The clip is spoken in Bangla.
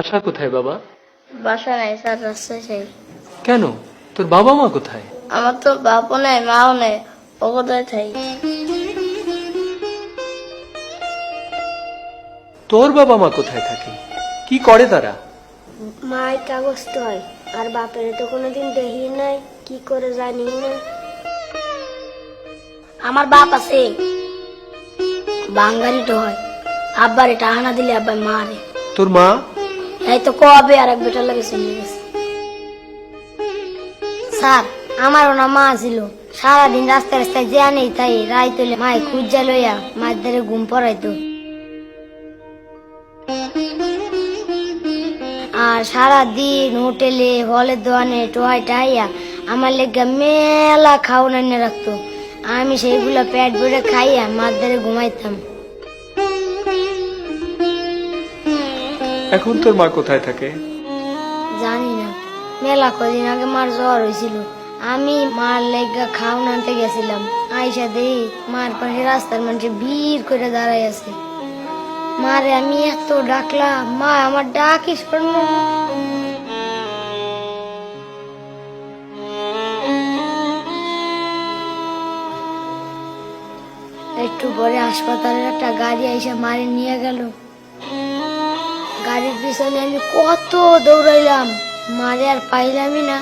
বাসা কোথায় বাবা? বাসা নাই স্যার, রাজশাহী। কেন, তোর বাবা মা কোথায়? আমার তো বাপও নাই মাও নাই, ও কোথায় থাই? তোর বাবা মা কোথায় থাকে, কি করে তারা? মাই কাগজ তো হয়, আর বাপের তো কোনোদিন দেখি নাই, কি করে জানি না। আমার বাপ আছে, বাঙালি তো হয়, আব্বার এটা হানা দিলে আব্বা মারে। তোর মা? এই তো কবে আর এক বেটার লাগে চলে গেছে। স্যার, আমারও না মা ছিল, সারাদিন রাস্তায় রাস্তায় যে নেই তাই রায় তুলে মায় খুঁজা লইয়া মায়ের দ্বারে ঘুম পড়াইতো। আর সারাদিন হোটেলে হলের দোকানে টোহাই টাইয়া আমার লেগে মেলা খাওয়ান এনে রাখতো। আমি সেইগুলো পেট ভরে খাইয়া মার দ্বারে ঘুমাইতাম। এখন তোর মা কোথায় থাকে? জানি না, মেলা কদিন আগে মার জ্বর হয়েছিল, আমি মার লেগা খাওয়ান আনতে গেছিলাম। আইসা দেই মার পাশে রাস্তার মানুষে ভিড় করে দাঁড়াই আছে। মারে আমি এত ডাকলাম, মা আমার ডাকি শোনো। একটু পরে হাসপাতালের একটা গাড়ি এসে মারে নিয়ে গেল। গাড়ির পিছনে আমি কত দৌড়াইলাম, মারে আর পাইলামই না।